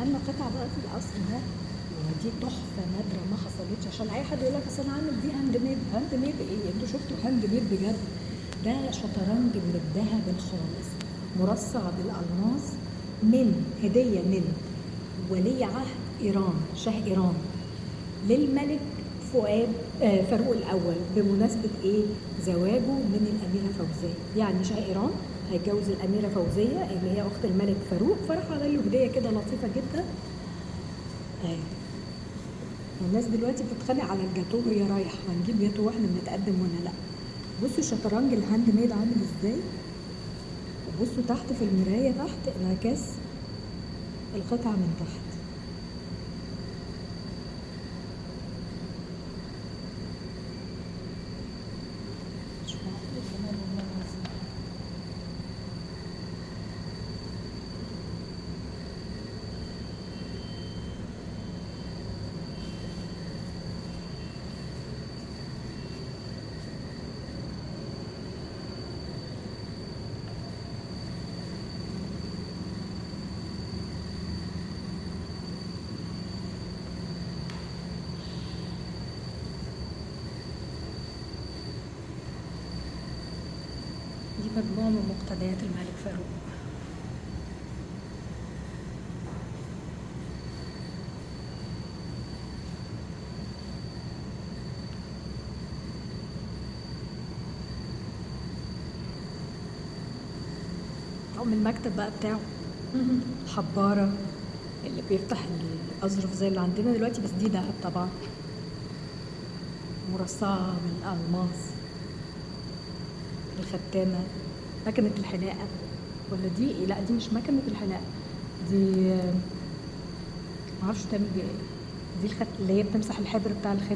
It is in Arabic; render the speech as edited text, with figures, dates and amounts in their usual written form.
عملنا قطعة بقى في القصر ده، ودي تحفة نادرة ما حصلتش. عشان أي حد يقول لك أصل أنا عامل دي هاند ميد. هاند ميد إيه؟ أنتوا شفتوا هاند ميد بجد؟ ده شطرنج من الذهب الخالص، مرصع بالألماس، من هدية من ولي عهد إيران، شاه إيران، للملك فؤاد فاروق الأول، بمناسبة إيه؟ زواجه من الأميرة فوزية. يعني شاه إيران هيتجوز الأميرة فوزية اللي هي أخت الملك فاروق، فراح عمل له هدية كده لطيفة جدا. والناس دلوقتي بتتخانق على الجاتوه وهي رايحة، هنجيب جاتوه واحنا بنتقدم ولا لأ؟ بصوا الشطرنج الهاند ميد عامل ازاي، وبصوا تحت في المراية تحت انعكاس القطعة من تحت. مش معقول الجمال والله العظيم. دي مجموعة من مقتنيات الملك فاروق. أو من المكتب بقى بتاعه. الحبارة اللي بيفتح الأظرف زي اللي عندنا دلوقتي، بس دي دهب طبعا، مرصعة من الألماس. الختامة، مكنة الحلاقة، ولا دي إيه؟ لا دي مش مكنة الحلاقة، دي معرفش تعمل بيها ايه. دي اللي هي بتمسح الحبر بتاع الختم.